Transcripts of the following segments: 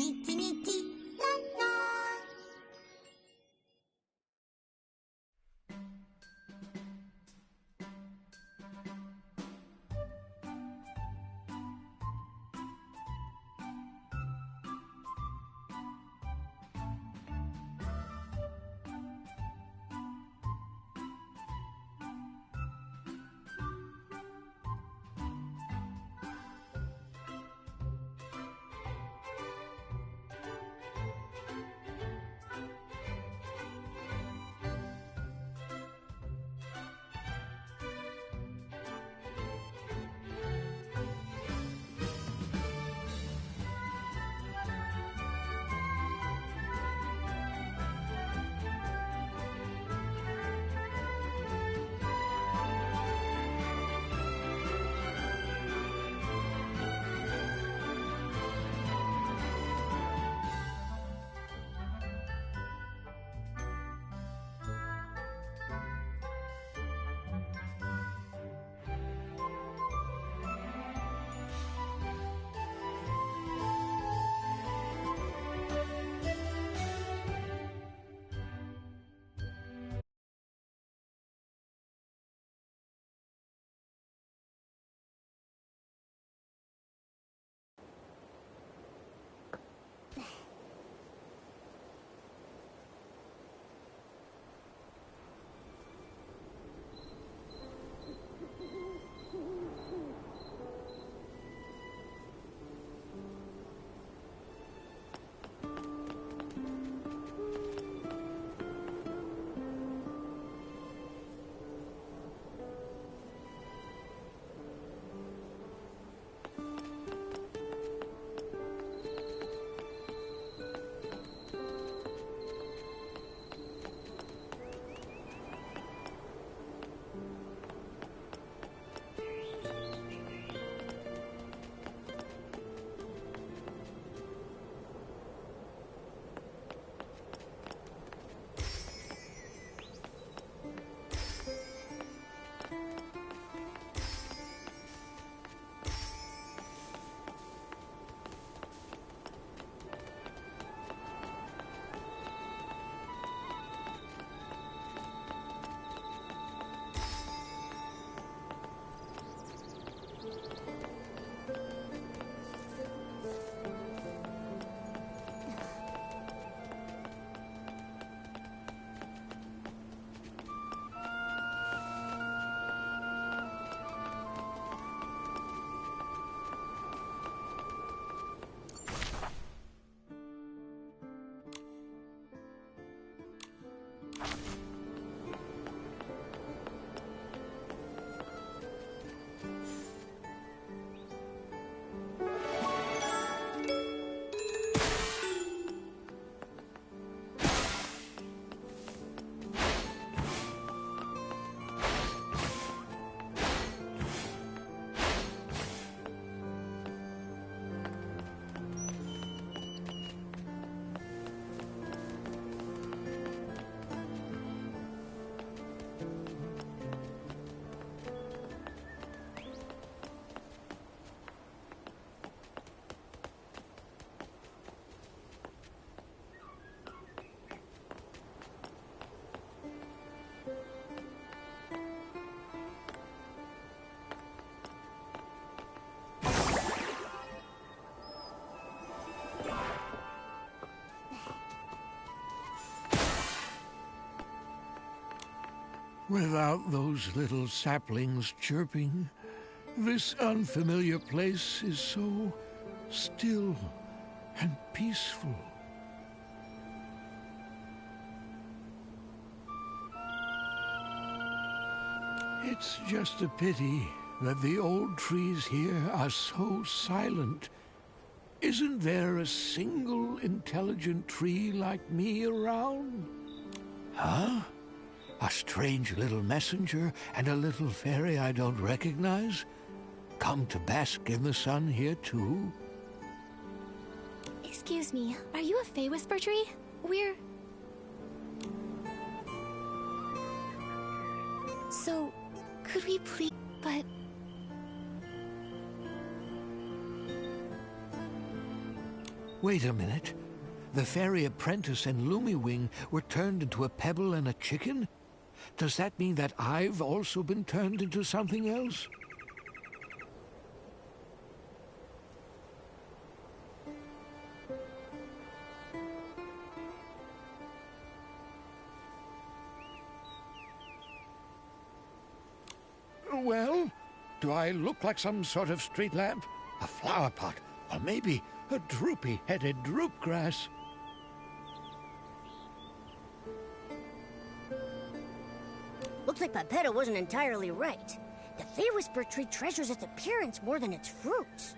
Nikki, Nikki, la la. Without those little saplings chirping, this unfamiliar place is so still and peaceful. It's just a pity that the old trees here are so silent. Isn't there a single intelligent tree like me around? Huh? A strange little messenger and a little fairy I don't recognize? Come to bask in the sun here too? Excuse me, are you a Fey Whisper Tree? We're... So, could we please... But... Wait a minute. The fairy apprentice and Lumiwing were turned into a pebble and a chicken? Does that mean that I've also been turned into something else? Well, do I look like some sort of street lamp? A flower pot? Or maybe a droopy-headed droopgrass? Looks like Pipetta wasn't entirely right. The Fey Whisper tree treasures its appearance more than its fruits.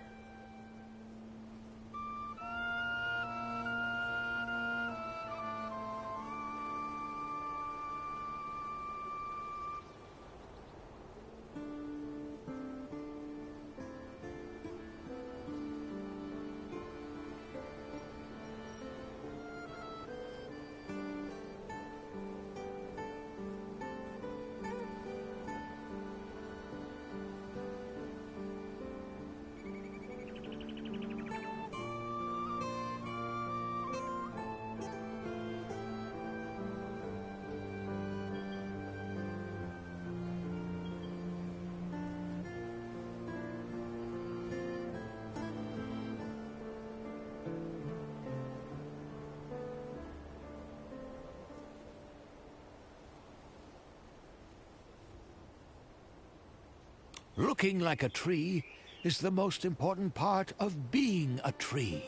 Looking like a tree is the most important part of being a tree.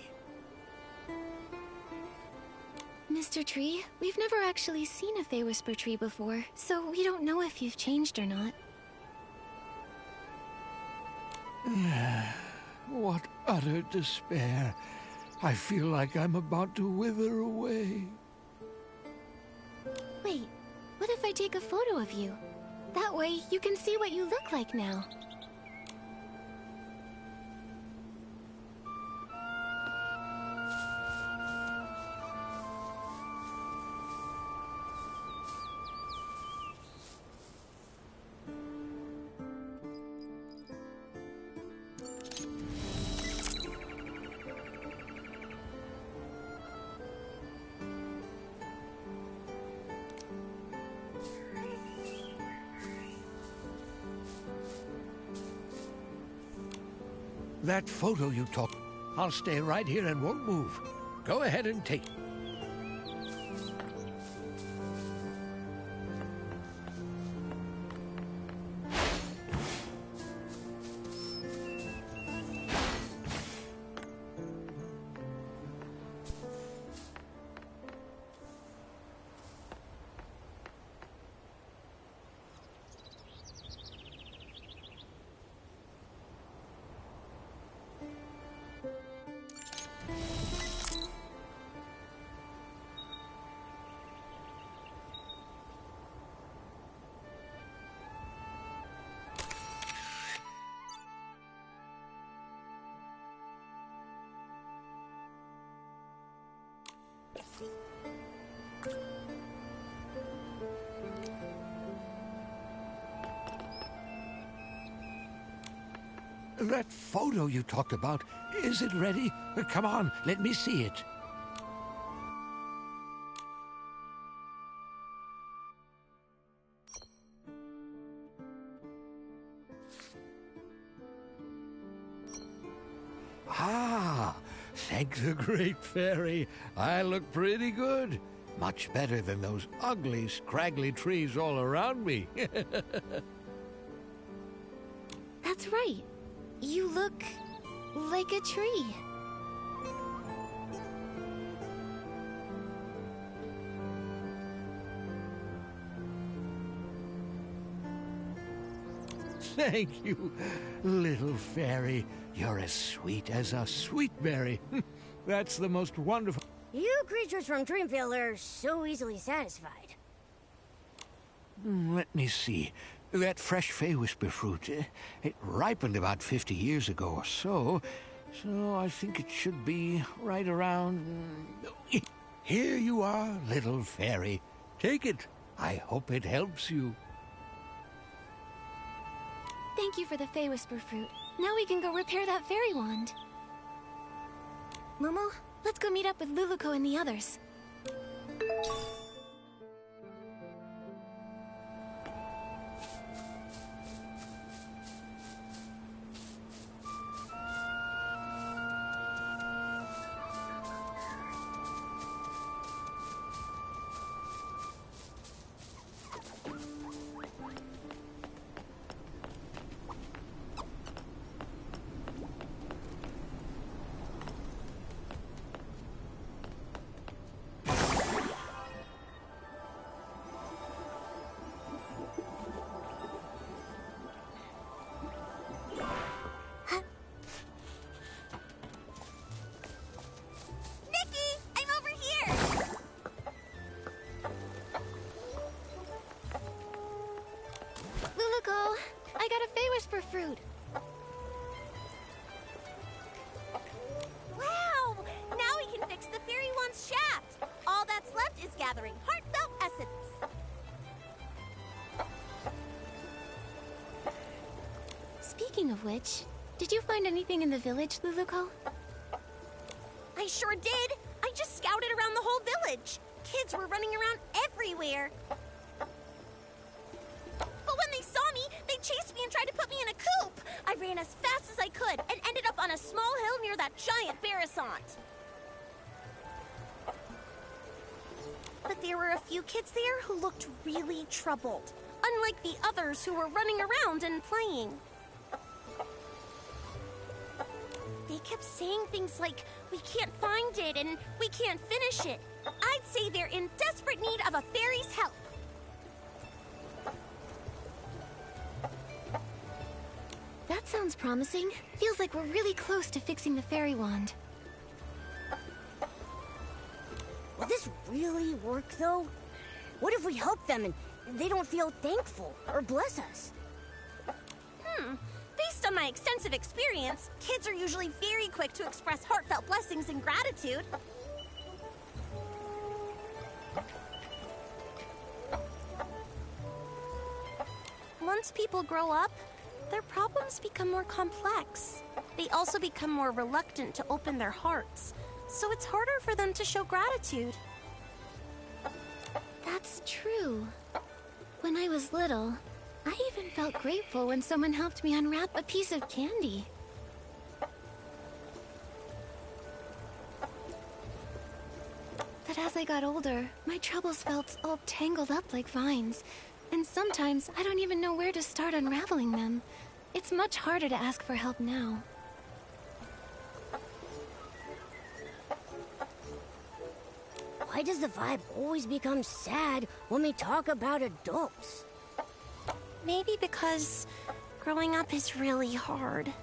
Mr. Tree, we've never actually seen a Fey Whisper tree before, so we don't know if you've changed or not. What utter despair. I feel like I'm about to wither away. Wait, what if I take a photo of you? That way, you can see what you look like now. That photo you took, I'll stay right here and won't move. Go ahead and take it. That photo you talked about, is it ready? Come on, let me see it. Ah, thank the Great Fairy. I look pretty good. Much better than those ugly, scraggly trees all around me. That's right. You look like a tree. Thank you, little fairy. You're as sweet as a sweet berry. That's the most wonderful... You creatures from Dreamville are so easily satisfied. Let me see. That fresh Fey Whisper fruit, it ripened about 50 years ago or so. So I think it should be right around... Here you are, little fairy. Take it. I hope it helps you. Thank you for the Fey Whisper fruit. Now we can go repair that fairy wand. Momo, let's go meet up with Lulukko and the others. I got a Fey Whisper fruit. Wow! Now we can fix the fairy wand's shaft. All that's left is gathering heartfelt essence. Speaking of which, did you find anything in the village, Lulukko? I sure did. I just scouted around the whole village. Kids were running around everywhere. But when they saw me, they chased me and tried to put me in a coop. I ran as fast as I could and ended up on a small hill near that giant Barasant. But there were a few kids there who looked really troubled, unlike the others who were running around and playing. They kept saying things like, "We can't find it," and "We can't finish it." I'd say they're in desperate need of a fairy's help. That sounds promising. Feels like we're really close to fixing the fairy wand. Will this really work, though? What if we help them and they don't feel thankful or bless us? Based on my extensive experience, kids are usually very quick to express heartfelt blessings and gratitude. Once people grow up, their problems become more complex. They also become more reluctant to open their hearts, so it's harder for them to show gratitude. That's true. When I was little, I even felt grateful when someone helped me unwrap a piece of candy. But as I got older, my troubles felt all tangled up like vines. And sometimes I don't even know where to start unraveling them. It's much harder to ask for help now. Why does the vibe always become sad when we talk about adults? Maybe because growing up is really hard.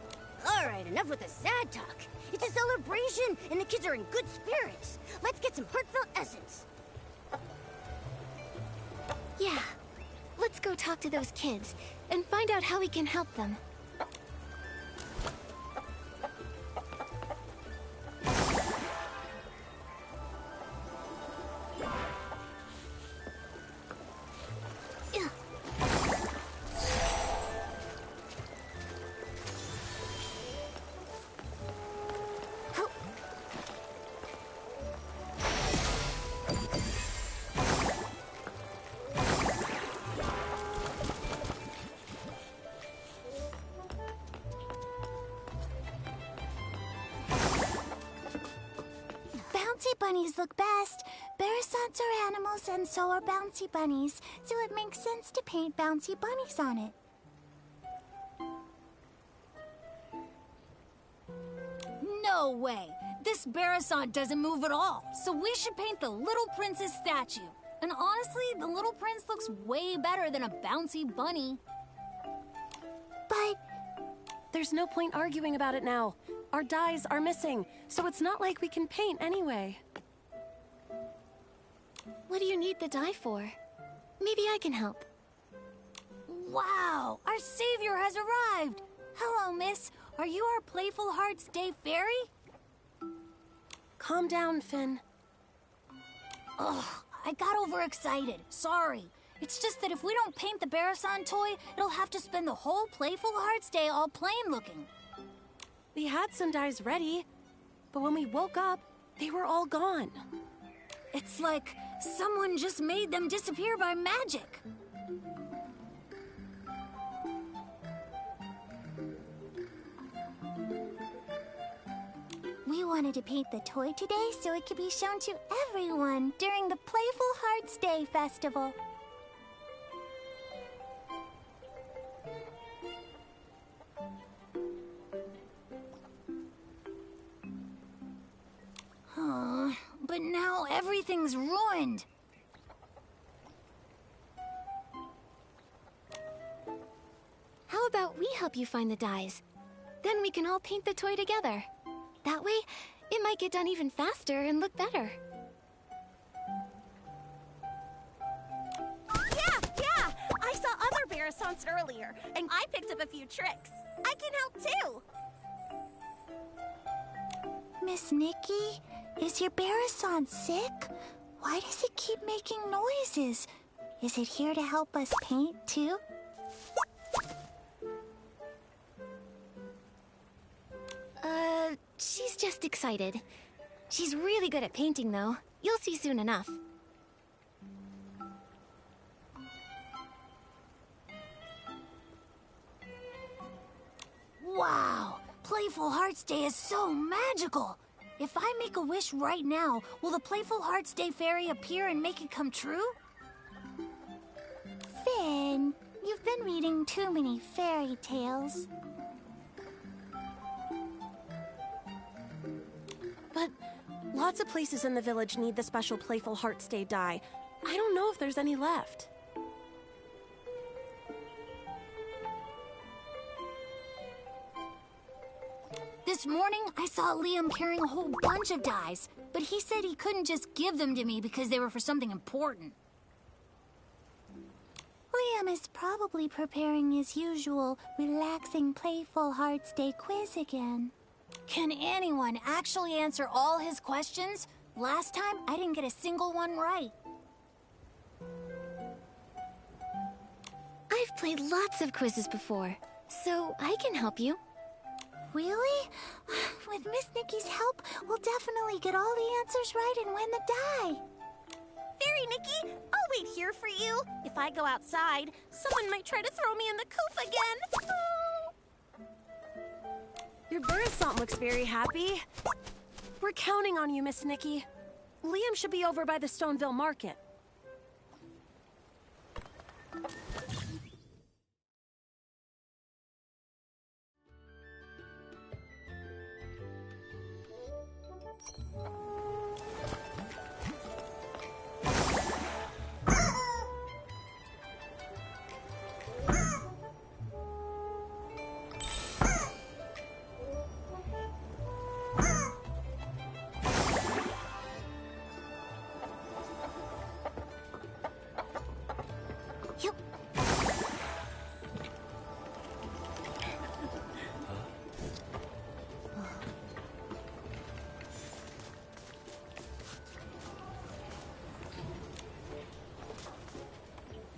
All right, enough with the sad talk. It's a celebration, and the kids are in good spirits. Let's get some heartfelt essence. Yeah. Let's go talk to those kids and find out how we can help them. Bouncy bunnies look best. Barasants are animals and so are bouncy bunnies, so it makes sense to paint bouncy bunnies on it. No way! This Barasant doesn't move at all, so we should paint the little prince's statue. And honestly, the little prince looks way better than a bouncy bunny. But There's no point arguing about it now. Our dyes are missing, so it's not like we can paint anyway. What do you need the dye for? Maybe I can help. Wow! Our savior has arrived! Hello, miss. Are you our Playful Hearts Day fairy? Calm down, Finn. Ugh, I got overexcited. Sorry. It's just that if we don't paint the Barasant toy, it'll have to spend the whole Playful Hearts Day all plain looking. We had some dyes ready. but when we woke up, they were all gone. It's like someone just made them disappear by magic. We wanted to paint the toy today so it could be shown to everyone during the Playful Hearts Day Festival. But now everything's ruined. How about we help you find the dyes? Then we can all paint the toy together. That way, it might get done even faster and look better. Yeah! I saw other Barasants earlier, and I picked up a few tricks. I can help too! Miss Nikki, is your Barasant sick? Why does it keep making noises? Is it here to help us paint too? She's just excited. She's really good at painting, though. You'll see soon enough. Wow! Playful Hearts Day is so magical! If I make a wish right now, will the Playful Hearts Day fairy appear and make it come true? Finn, you've been reading too many fairy tales. But lots of places in the village need the special Playful Hearts Day dye. I don't know if there's any left. This morning, I saw Liam carrying a whole bunch of dyes, but he said he couldn't just give them to me because they were for something important. Liam is probably preparing his usual relaxing Playful Hearts Day quiz again. Can anyone actually answer all his questions? Last time, I didn't get a single one right. I've played lots of quizzes before, so I can help you. Really? With Miss Nikki's help, we'll definitely get all the answers right and win the die. Fairy Nikki, I'll wait here for you. If I go outside, someone might try to throw me in the coop again. Your Barasant looks very happy. We're counting on you, Miss Nikki. Liam should be over by the Stoneville Market.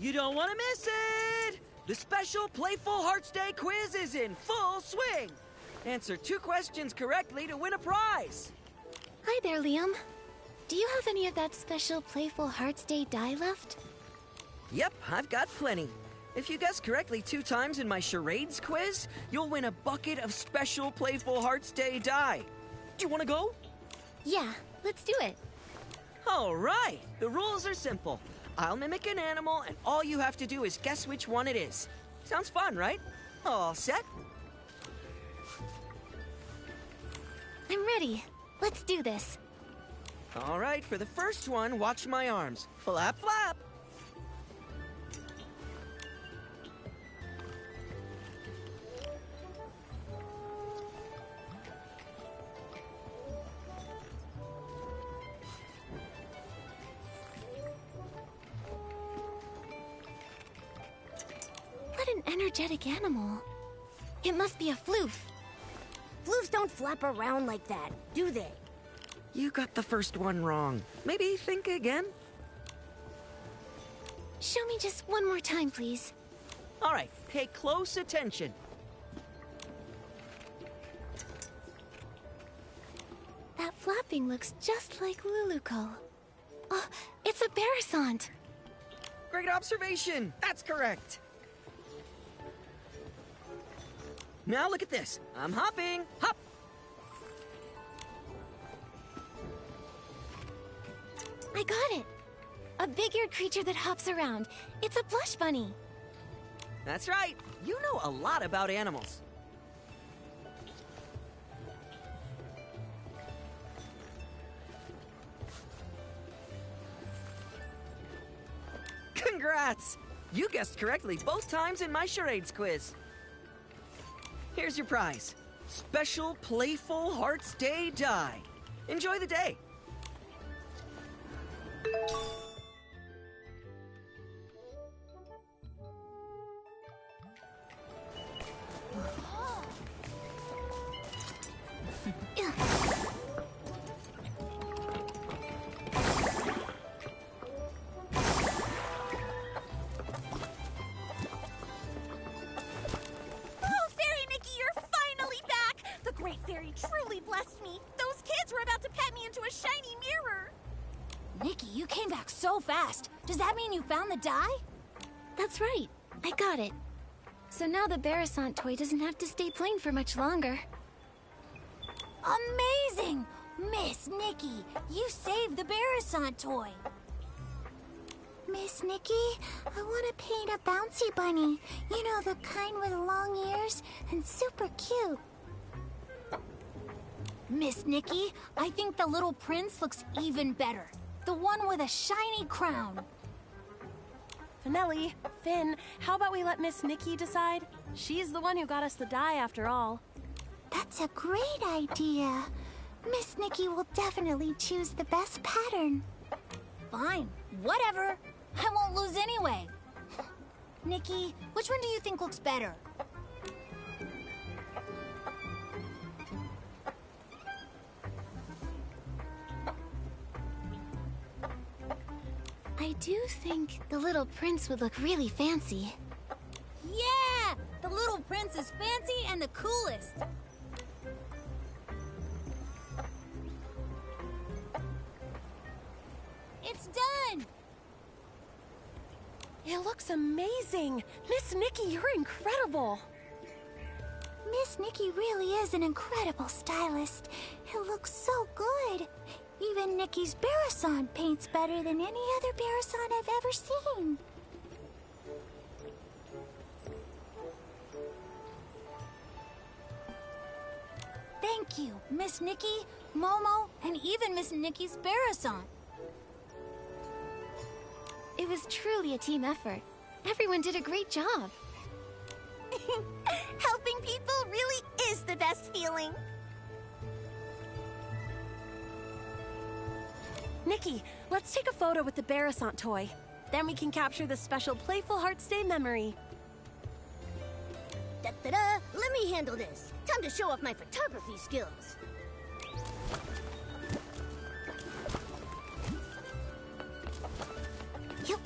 You don't want to miss it! The special Playful Hearts Day quiz is in full swing! Answer 2 questions correctly to win a prize! Hi there, Liam. Do you have any of that special Playful Hearts Day dye left? Yep, I've got plenty. If you guess correctly 2 times in my charades quiz, you'll win a bucket of special Playful Hearts Day dye. Do you want to go? Yeah, let's do it. All right, the rules are simple. I'll mimic an animal, and all you have to do is guess which one it is. Sounds fun, right? All set? I'm ready. Let's do this. All right, for the first one, watch my arms. Flap, flap! What an energetic animal. It must be a floof. Floofs don't flap around like that, do they? You got the first one wrong. Maybe think again? Show me just one more time, please. All right, pay close attention. everything looks just like Lulukko. Oh, it's a Barasant! Great observation! That's correct! Now look at this. I'm hopping! Hop! I got it! A big-eared creature that hops around. It's a blush bunny. That's right. You know a lot about animals. Congrats! You guessed correctly both times in my charades quiz. Here's your prize. Special Playful Hearts Day die. Enjoy the day. Truly blessed me. Those kids were about to pet me into a shiny mirror. Nikki, you came back so fast. Does that mean you found the die? That's right. I got it. So now the Barasant toy doesn't have to stay plain for much longer. Amazing! Miss Nikki, you saved the Barasant toy. Miss Nikki, I want to paint a bouncy bunny. You know, the kind with long ears and super cute. Miss Nikki, I think the little prince looks even better. The one with a shiny crown. Finelli, Finn, how about we let Miss Nikki decide? She's the one who got us the die after all. That's a great idea. Miss Nikki will definitely choose the best pattern. Fine, whatever. I won't lose anyway. Nikki, which one do you think looks better? I do think the little prince would look really fancy. Yeah! The little prince is fancy and the coolest. It's done! It looks amazing. Miss Nikki, you're incredible. Miss Nikki really is an incredible stylist. It looks so good. Even Nikki's Barasant paints better than any other Barasant I've ever seen. Thank you, Miss Nikki, Momo, and even Miss Nikki's Barasant. It was truly a team effort. Everyone did a great job. Helping people really is the best feeling. Nikki, let's take a photo with the Barasant toy. Then we can capture the special Playful Hearts Day memory. Da-da-da! Let me handle this. Time to show off my photography skills. Yup.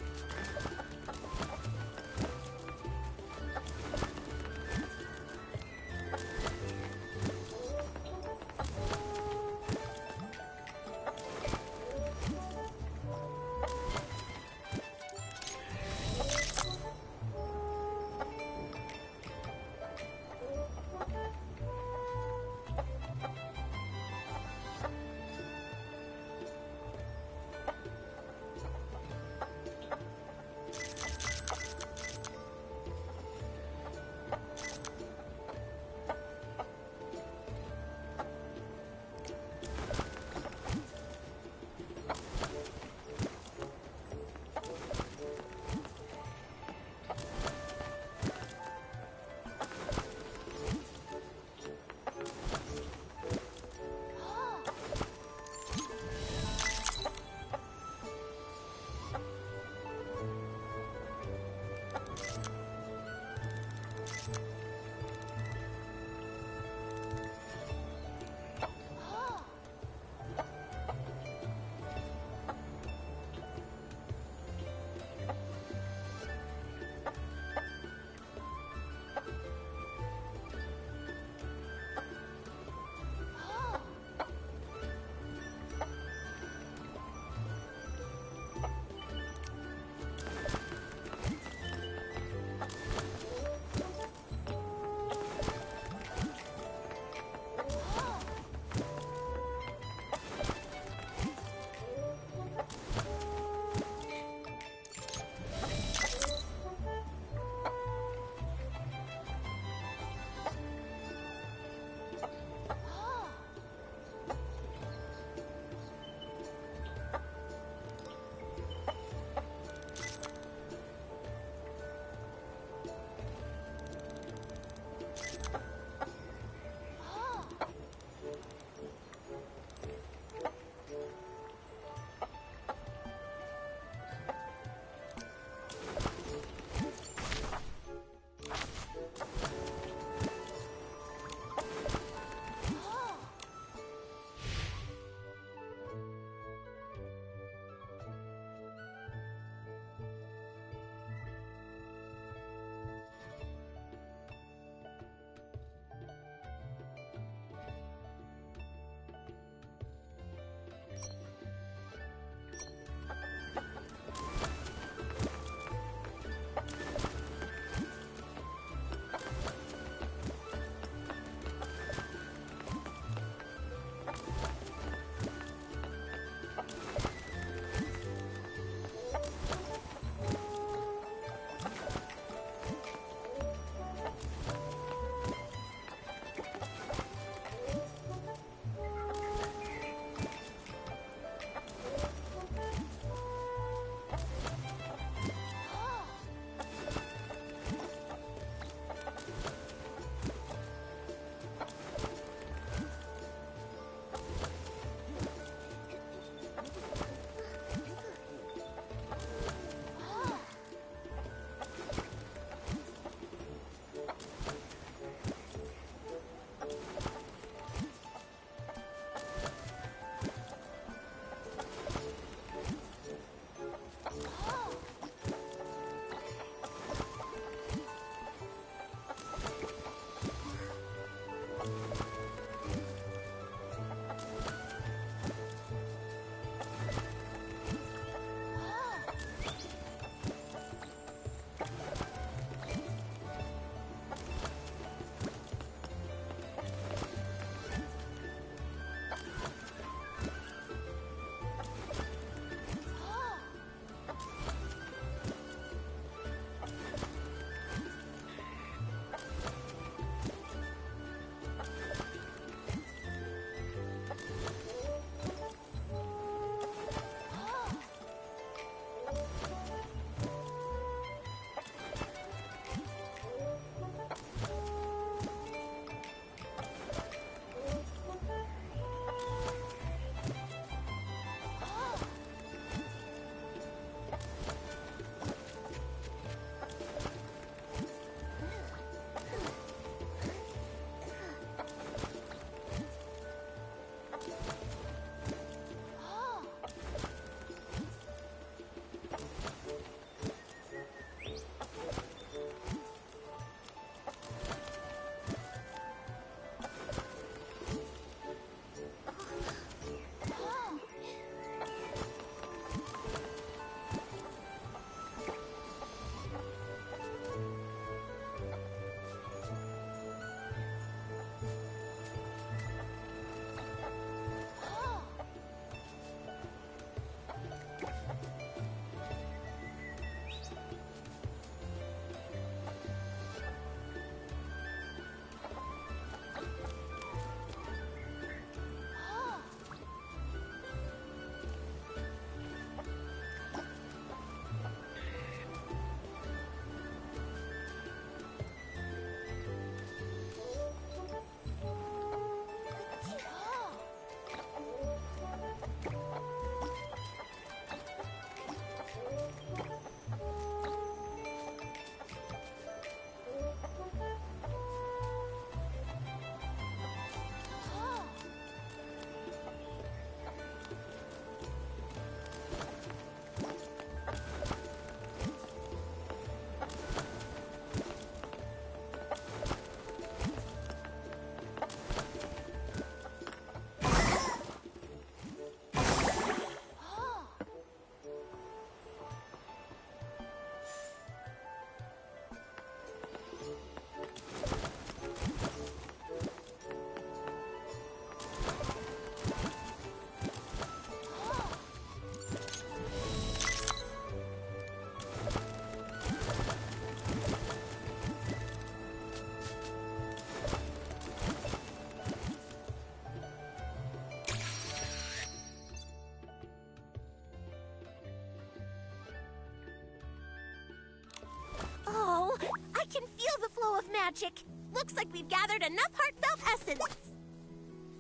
magic. Looks like we've gathered enough heartfelt essence.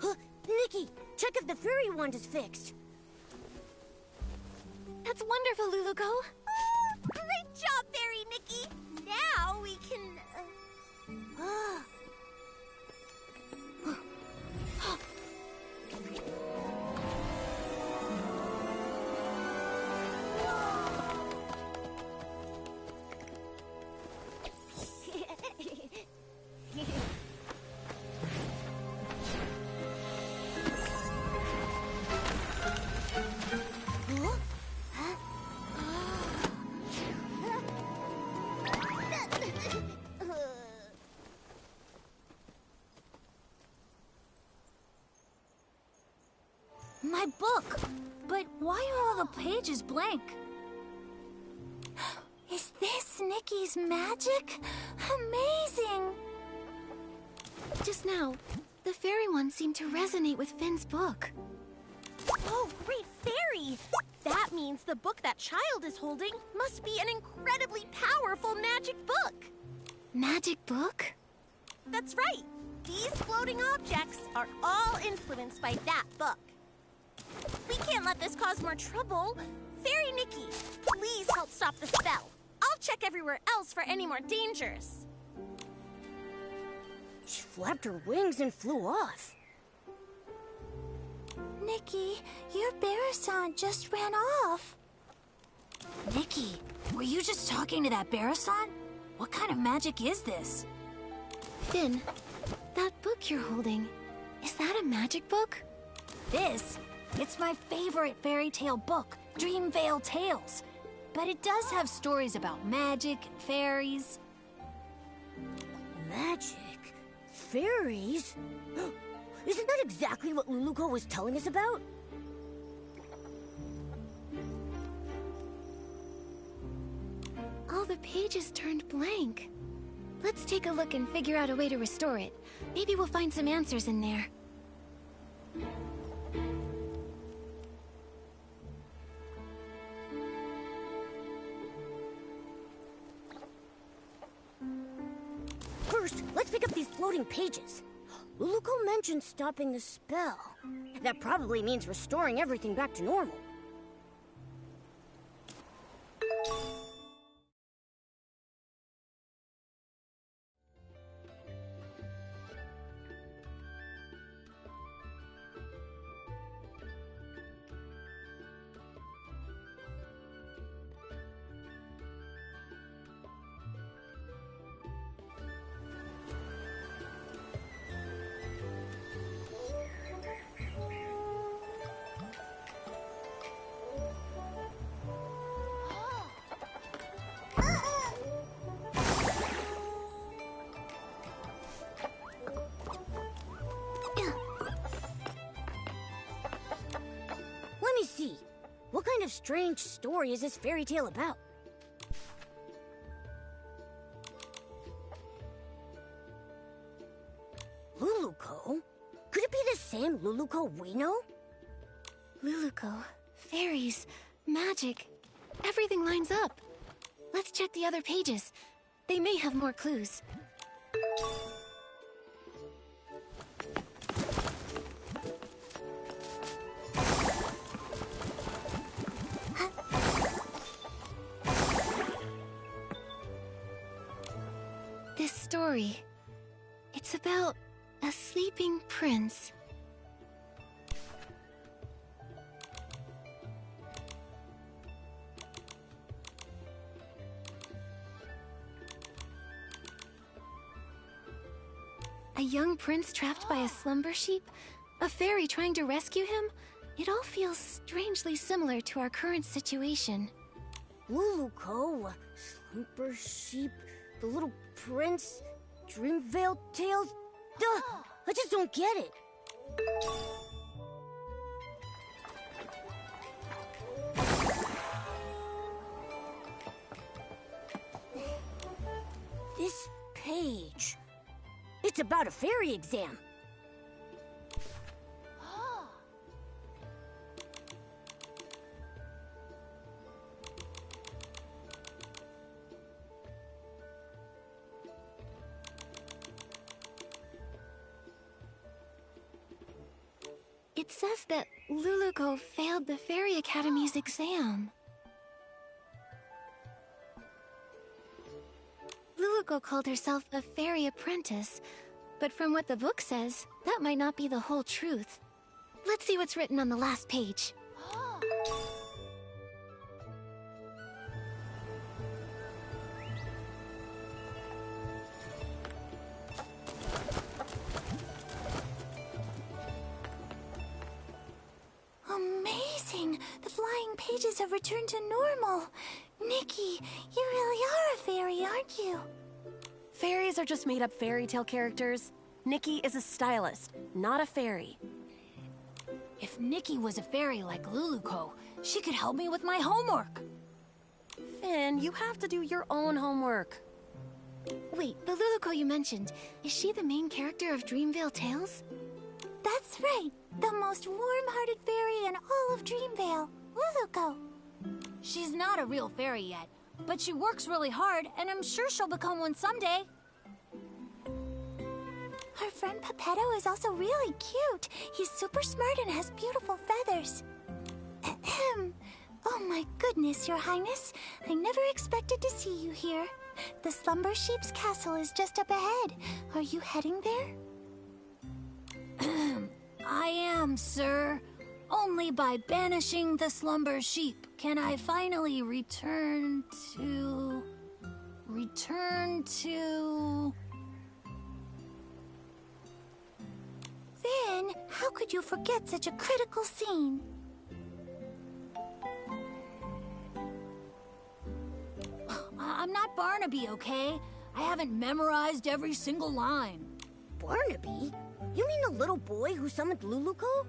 Huh, Nikki, check if the fairy wand is fixed. That's wonderful, Lulukko. Oh, great job, Fairy Nikki. Now we can... My book! But why are all the pages blank? Is this Nikki's magic? Amazing! Just now, the fairy one seemed to resonate with Finn's book. Oh, great fairy! That means the book that child is holding must be an incredibly powerful magic book. Magic book? That's right. These floating objects are all influenced by that book. We can't let this cause more trouble. Fairy Nikki, please help stop the spell. I'll check everywhere else for any more dangers. She flapped her wings and flew off. Nikki, your Barrasan just ran off. Nikki, were you just talking to that Barrasan? What kind of magic is this? Finn, that book you're holding, is that a magic book? This? It's my favorite fairy tale book, Dreamvale Tales. But it does have stories about magic, fairies. Magic? Fairies? Isn't that exactly what Lulukko was telling us about? All the pages turned blank. Let's take a look and figure out a way to restore it. Maybe we'll find some answers in there. First, let's pick up these floating pages. Lulukko mentioned stopping the spell. That probably means restoring everything back to normal. Let me see. What kind of strange story is this fairy tale about? Lulukko? Could it be the same Lulukko we know? Lulukko, fairies, magic, everything lines up. Let's check the other pages. They may have more clues. This story, it's about a sleeping prince. A young prince trapped by a slumber sheep? A fairy trying to rescue him? It all feels strangely similar to our current situation. Lulukko, Slumber Sheep, the Little Prince, Dreamvale Tales. Duh! I just don't get it. This page. It's about a fairy exam. It says that Lulukko failed the Fairy Academy's exam. Lulukko called herself a fairy apprentice, but from what the book says, that might not be the whole truth. Let's see what's written on the last page. Amazing! The flying pages have returned to normal. Nikki, you really are a fairy, aren't you? Fairies are just made-up fairy tale characters. Nikki is a stylist, not a fairy. If Nikki was a fairy like Lulukko, she could help me with my homework. Finn, you have to do your own homework. Wait, the Lulukko you mentioned, is she the main character of Dreamvale Tales? That's right. The most warm-hearted fairy in all of Dreamvale, Lulukko. She's not a real fairy yet, but she works really hard, and I'm sure she'll become one someday. Her friend Pepetto is also really cute. He's super smart and has beautiful feathers. Ahem. Oh my goodness, Your Highness. I never expected to see you here. The Slumber Sheep's castle is just up ahead. Are you heading there? I am, sir. Only by banishing the Slumber Sheep can I finally return to... Finn, how could you forget such a critical scene? I'm not Barnaby, okay? I haven't memorized every single line. Barnaby? You mean the little boy who summoned Lulukko?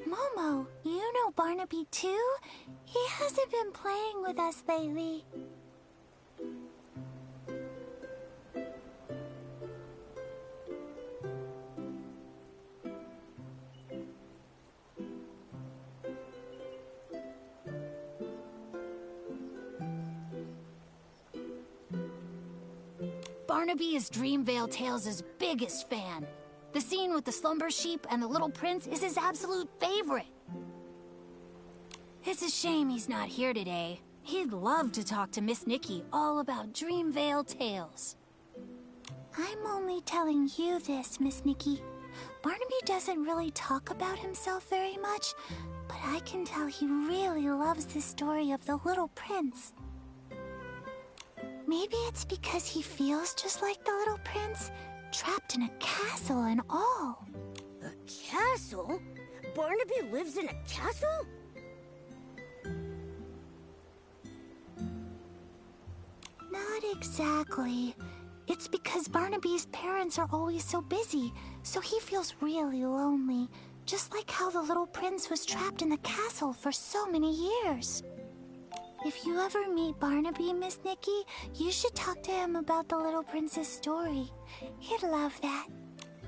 Momo, you know Barnaby too? He hasn't been playing with us lately. Barnaby is Dreamvale Tales' biggest fan. The scene with the Slumber Sheep and the Little Prince is his absolute favorite. It's a shame he's not here today. He'd love to talk to Miss Nikki all about Dreamvale Tales. I'm only telling you this, Miss Nikki. Barnaby doesn't really talk about himself very much, but I can tell he really loves the story of the Little Prince. Maybe it's because he feels just like the Little Prince, trapped in a castle and all. A castle? Barnaby lives in a castle? Not exactly. It's because Barnaby's parents are always so busy, so he feels really lonely, just like how the Little Prince was trapped in the castle for so many years. If you ever meet Barnaby, Miss Nikki, you should talk to him about the Little Prince's story. He'd love that.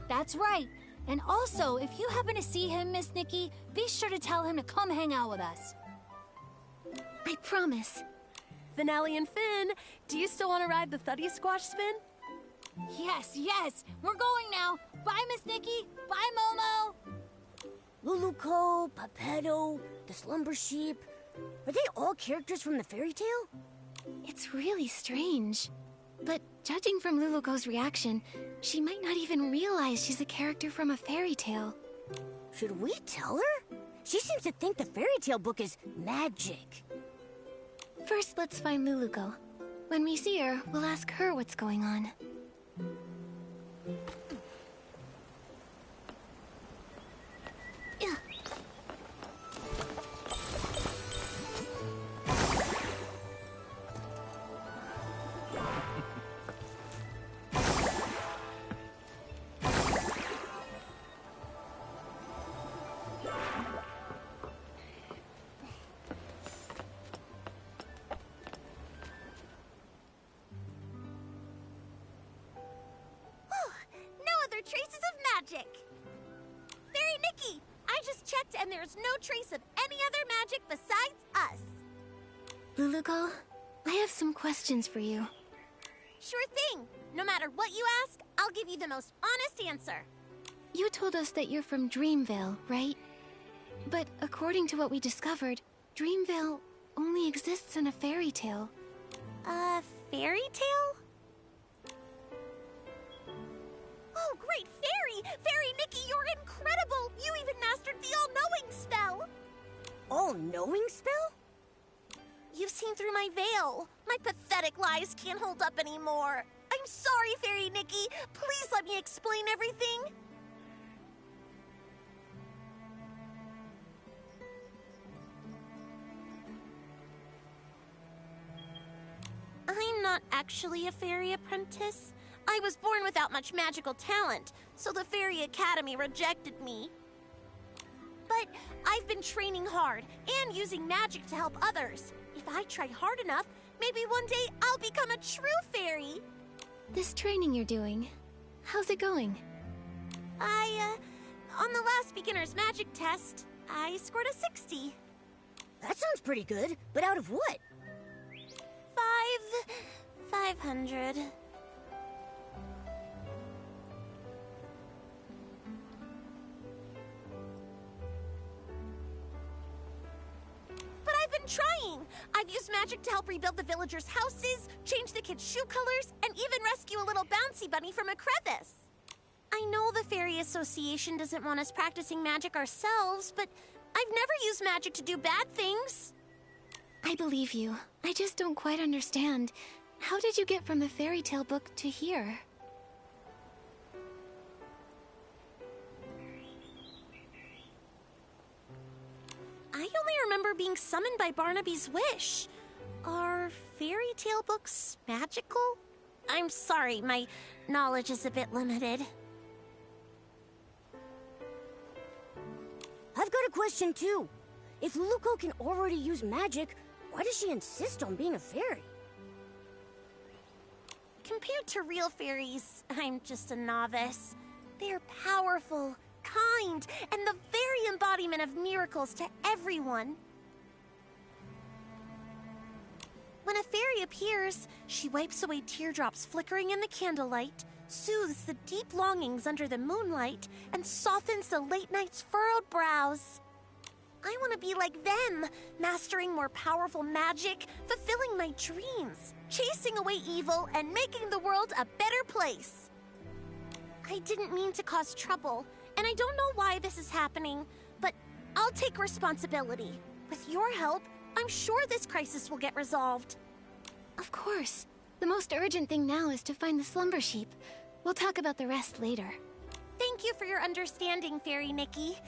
That's right. And also, if you happen to see him, Miss Nikki, be sure to tell him to come hang out with us. I promise. Finale and Finn, do you still want to ride the Thuddy Squash spin? Yes, yes. We're going now. Bye, Miss Nikki. Bye, Momo. Lulukko, Pepetto, the Slumber Sheep. Are they all characters from the fairy tale? It's really strange. But judging from Lulukko's reaction, she might not even realize she's a character from a fairy tale. Should we tell her? She seems to think the fairy tale book is magic. First, let's find Lulukko. When we see her, we'll ask her what's going on. trace of any other magic besides us. Lulukko, I have some questions for you. Sure thing. No matter what you ask, I'll give you the most honest answer. You told us that you're from Dreamvale, right? But according to what we discovered, Dreamvale only exists in a fairy tale. A fairy tale? Oh, great fairy! Fairy Nikki, you're incredible! You even mastered the all-knowing spell! All-knowing spell? You've seen through my veil. My pathetic lies can't hold up anymore. I'm sorry, Fairy Nikki. Please let me explain everything. I'm not actually a fairy apprentice. I was born without much magical talent, so the Fairy Academy rejected me. But I've been training hard and using magic to help others. If I try hard enough, maybe one day I'll become a true fairy. This training you're doing, how's it going? On the last beginner's magic test, I scored a 60. That sounds pretty good, but out of what? 500. But I've been trying. I've used magic to help rebuild the villagers' houses, change the kids' shoe colors, and even rescue a little bouncy bunny from a crevice. I know the Fairy Association doesn't want us practicing magic ourselves, but I've never used magic to do bad things. I believe you. I just don't quite understand. How did you get from the fairy tale book to here? I only remember being summoned by Barnaby's wish. Are fairy tale books magical? I'm sorry, my knowledge is a bit limited. I've got a question too. If Lulukko can already use magic, why does she insist on being a fairy? Compared to real fairies, I'm just a novice. They're powerful, kind, and the very embodiment of miracles to everyone. When a fairy appears, she wipes away teardrops flickering in the candlelight, soothes the deep longings under the moonlight, and softens the late night's furrowed brows. I want to be like them, mastering more powerful magic, fulfilling my dreams, chasing away evil, and making the world a better place. I didn't mean to cause trouble, and I don't know why this is happening, but I'll take responsibility. With your help, I'm sure this crisis will get resolved. Of course. The most urgent thing now is to find the Slumber Sheep. We'll talk about the rest later. Thank you for your understanding, Fairy Nikki.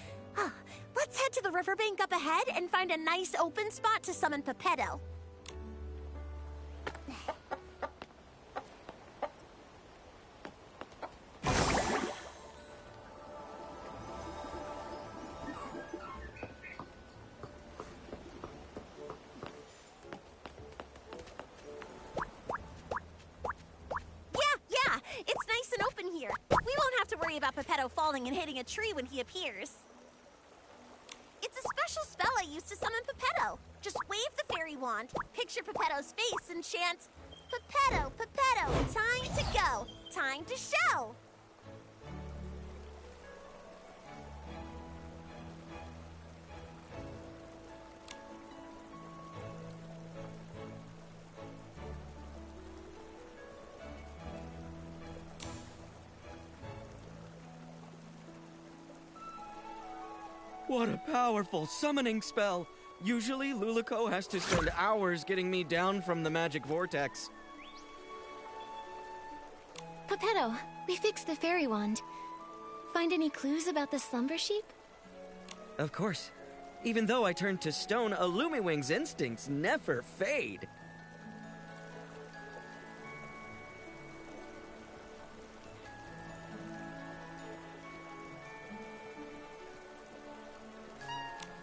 Let's head to the riverbank up ahead and find a nice open spot to summon Pepetto. Yeah, it's nice and open here. We won't have to worry about Pepetto falling and hitting a tree when he appears. It's a special spell I use to summon Pepetto. Just wave the fairy wand, picture Pepetto's face, and chant, Pepetto, Pepetto, time to go, time to show. What a powerful summoning spell! Usually, Lulukko has to spend hours getting me down from the magic vortex. Pepetto, we fixed the fairy wand. Find any clues about the Slumber Sheep? Of course. Even though I turned to stone, Illumiwing's instincts never fade.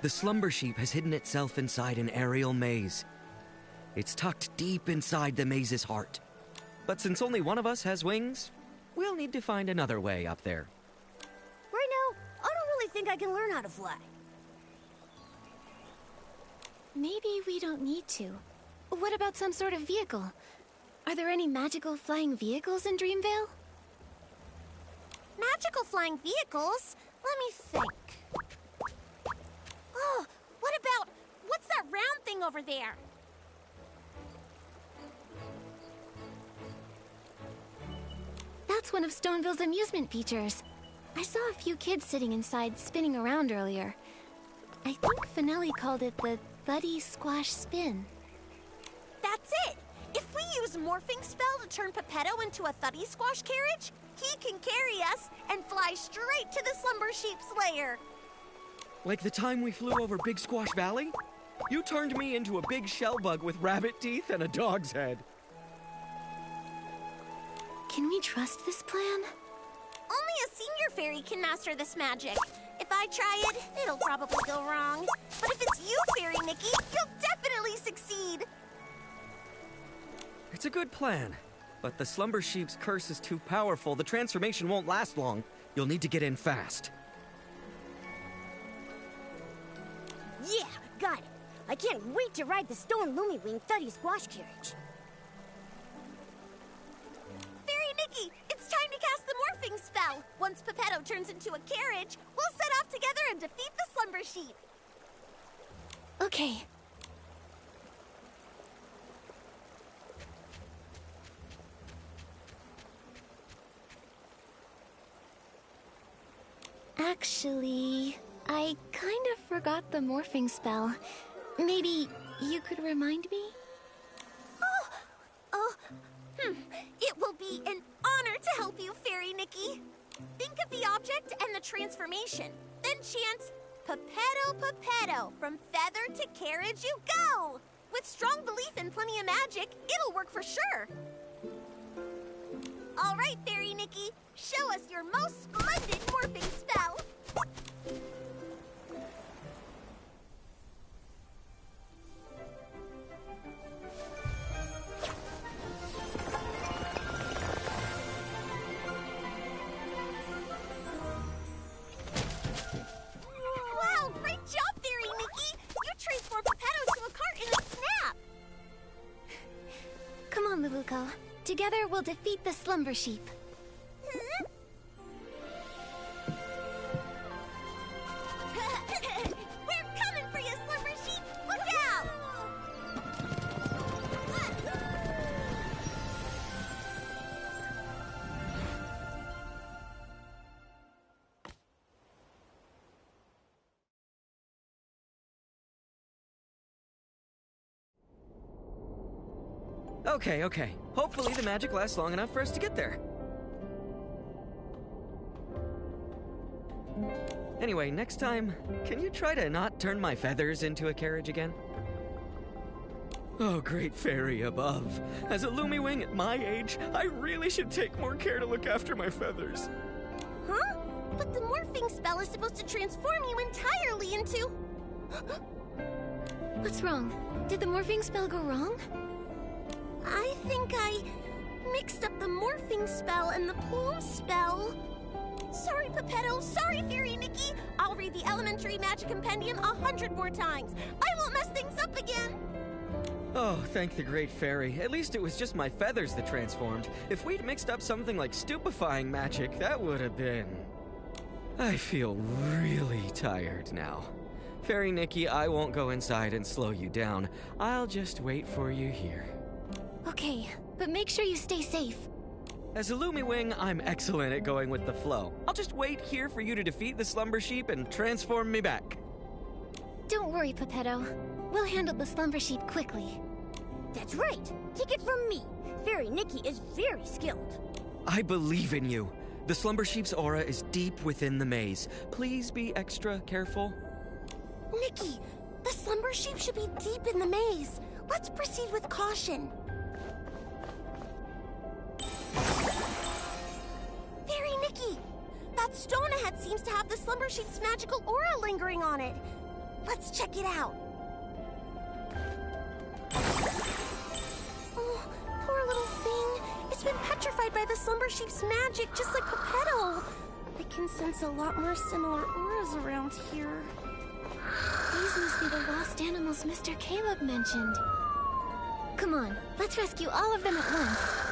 The Slumber Sheep has hidden itself inside an aerial maze. It's tucked deep inside the maze's heart. But since only one of us has wings, we'll need to find another way up there. Right now, I don't really think I can learn how to fly. maybe we don't need to. What about some sort of vehicle? Are there any magical flying vehicles in Dreamvale? Magical flying vehicles? Let me think. Oh, what's that round thing over there? That's one of Stoneville's amusement features. I saw a few kids sitting inside spinning around earlier. I think Finelli called it the Thuddy Squash Spin. That's it! If we use Morphing Spell to turn Pepetto into a Thuddy Squash carriage, he can carry us and fly straight to the Slumber Sheep's lair. Like the time we flew over Big Squash Valley? You turned me into a big shell bug with rabbit teeth and a dog's head. Can we trust this plan? Only a senior fairy can master this magic. If I try it, it'll probably go wrong. But if it's you, Fairy Nikki, you'll definitely succeed. It's a good plan, but the Slumber Sheep's curse is too powerful. The transformation won't last long. You'll need to get in fast. Yeah, got it. I can't wait to ride the Stone Lumiwing Thuddy Squash carriage. Fairy Nikki, it's time to cast the Morphing Spell. Once Pepetto turns into a carriage, we'll set off together and defeat the Slumber Sheep. Okay. Actually, I kind of forgot the morphing spell. Maybe you could remind me? It will be an honor to help you, Fairy Nikki. Think of the object and the transformation. Then chant, Pepetto, Pepetto, from feather to carriage you go. With strong belief and plenty of magic, it'll work for sure. All right, Fairy Nikki, show us your most splendid morphing spell. Wow, great job, Fairy Nikki! You transformed Pepetto to a cart in a snap! Come on, Lulukko. Together we'll defeat the Slumber Sheep. Hmm? We're coming for you, Slumber Sheep! Look out! Okay. Hopefully the magic lasts long enough for us to get there. Anyway, next time, can you try to not turn my feathers into a carriage again? Oh, great fairy above. As a Lumiwing at my age, I really should take more care to look after my feathers. Huh? But the morphing spell is supposed to transform you entirely into... What's wrong? Did the morphing spell go wrong? I think I mixed up the morphing spell and the plume spell. Sorry, Pepetto. Sorry, Fairy Nikki. I'll read the Elementary Magic Compendium 100 more times. I won't mess things up again. Oh, thank the great fairy. At least it was just my feathers that transformed. If we'd mixed up something like stupefying magic, that would have been... I feel really tired now. Fairy Nikki, I won't go inside and slow you down. I'll just wait for you here. Okay, but make sure you stay safe. As a Lumiwing, I'm excellent at going with the flow. I'll just wait here for you to defeat the Slumber Sheep and transform me back. Don't worry, Pepetto. We'll handle the Slumber Sheep quickly. That's right. Take it from me. Fairy Nikki is very skilled. I believe in you. The Slumber Sheep's aura is deep within the maze. Please be extra careful. Nikki, the Slumber Sheep should be deep in the maze. Let's proceed with caution. Fairy Nikki! That stone ahead seems to have the Slumber Sheep's magical aura lingering on it. Let's check it out. Oh, poor little thing. It's been petrified by the Slumber Sheep's magic, just like Pepetto. I can sense a lot more similar auras around here. These must be the lost animals animals Mr. Caleb mentioned. Come on, let's rescue all of them at once.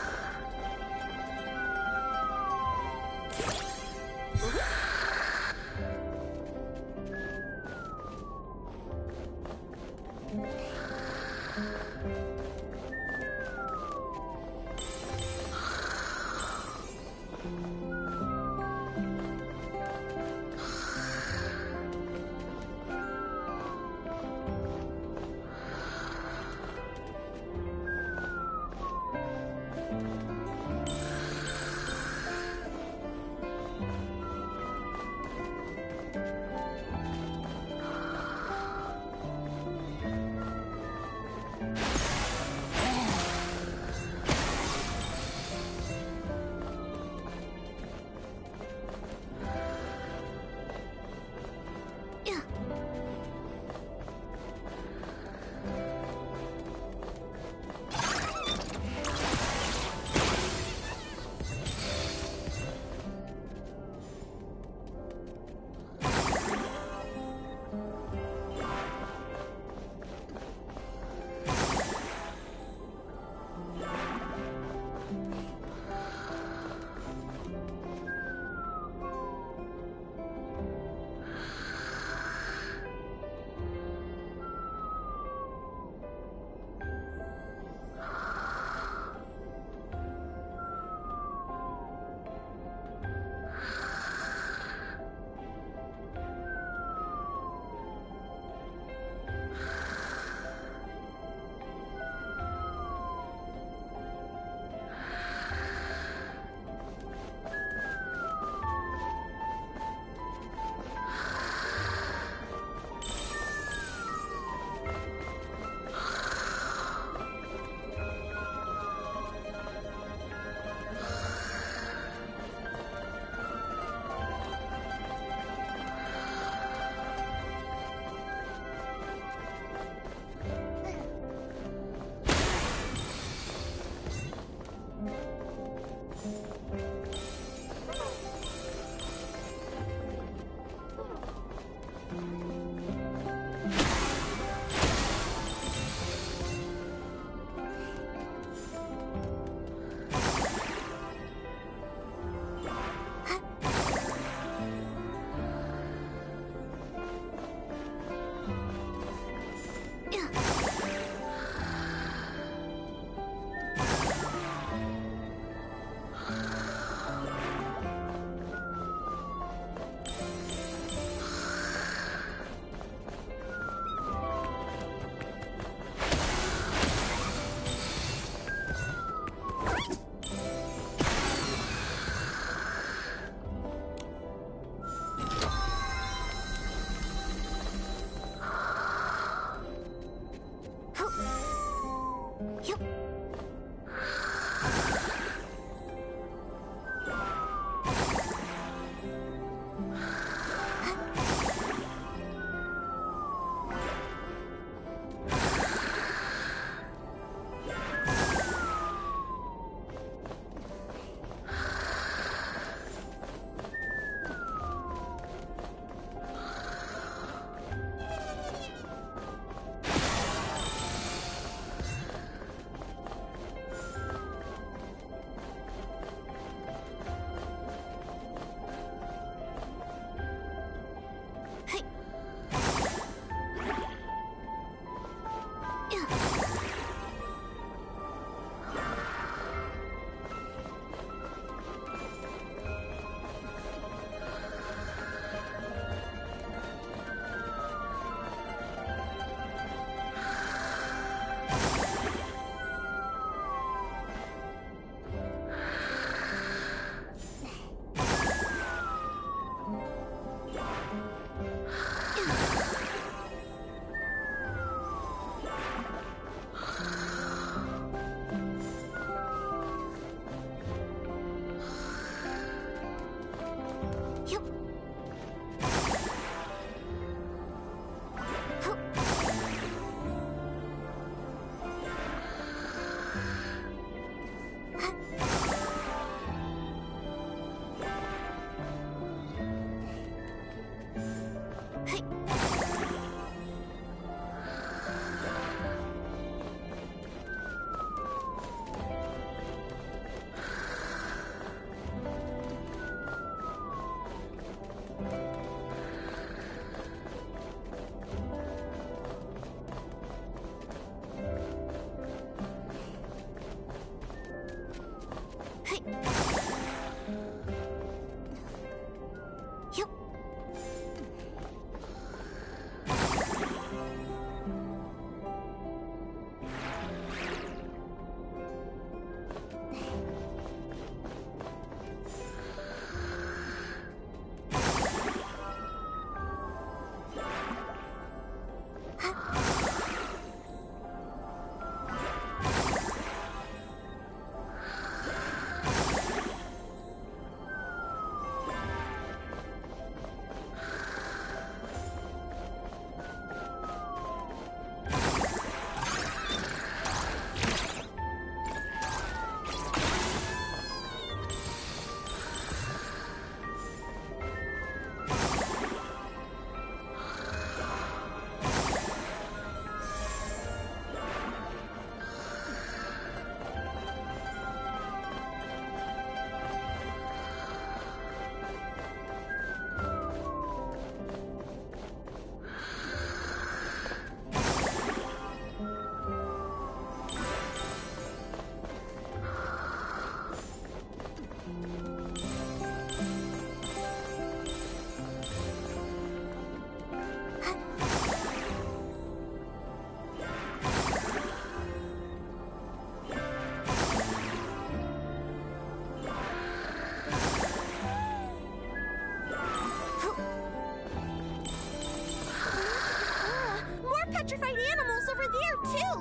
petrified animals over there, too!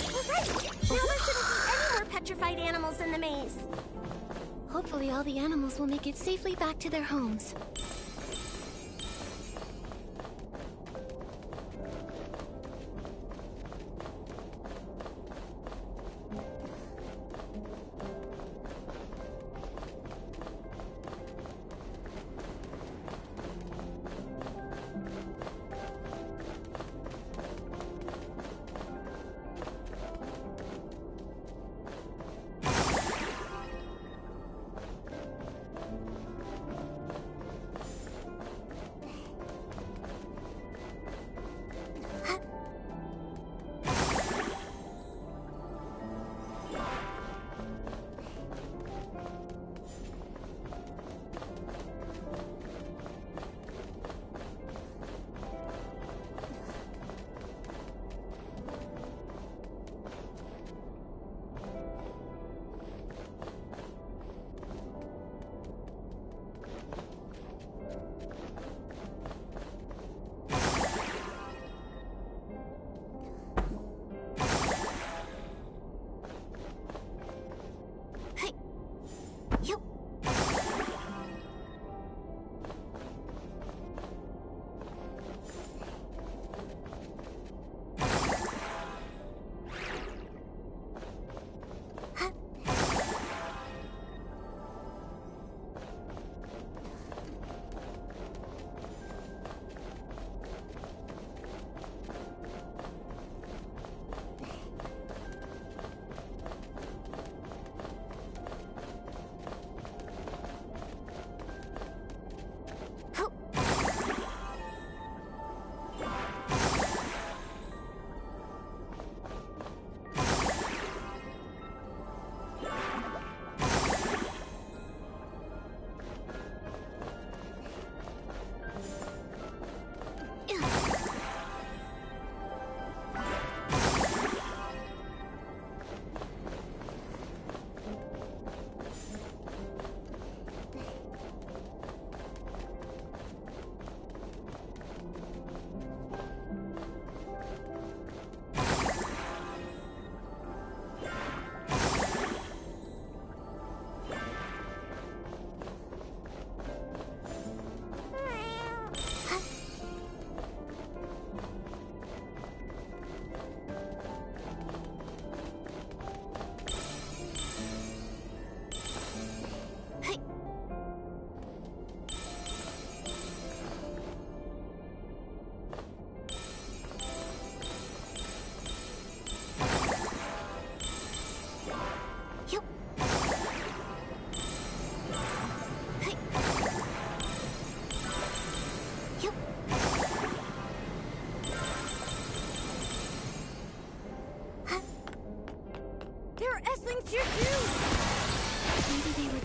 We're right! Now there shouldn't be any more petrified animals in the maze. Hopefully all the animals will make it safely back to their homes.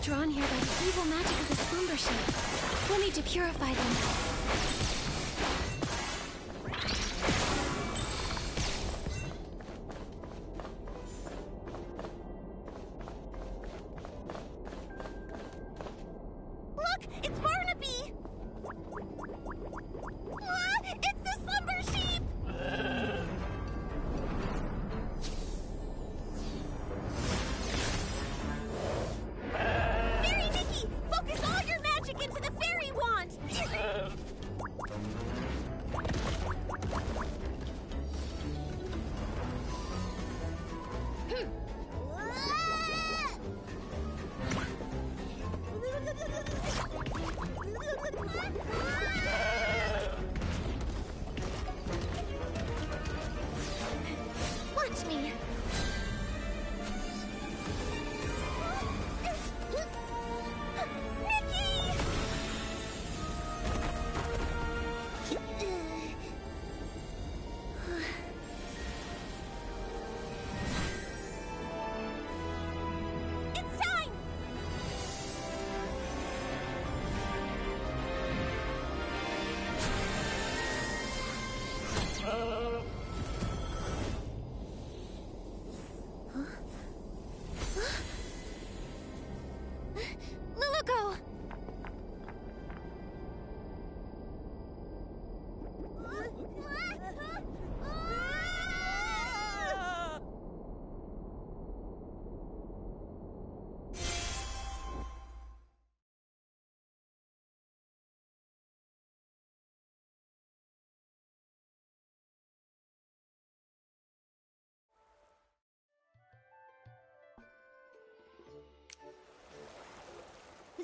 Drawn here by the evil magic of the Slumber ship. We'll need to purify them. Look! It's Barnaby! Ah, it's the Slumber sheep! Fairy Nikki! Focus all your magic into the fairy wand!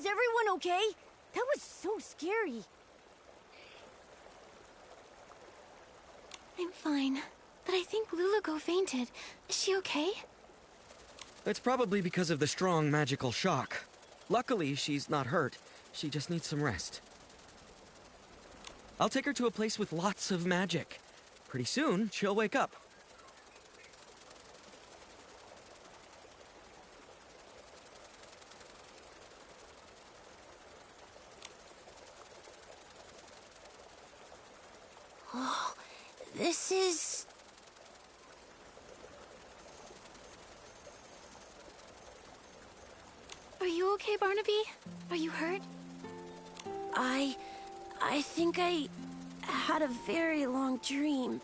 everyone okay? That was so scary. I'm fine, but I think Lulukko fainted. Is she okay? It's probably because of the strong magical shock. Luckily, she's not hurt. She just needs some rest. I'll take her to a place with lots of magic. Pretty soon, she'll wake up. Oh, this is... Are you okay, Barnaby? Are you hurt? I think I had a very long dream.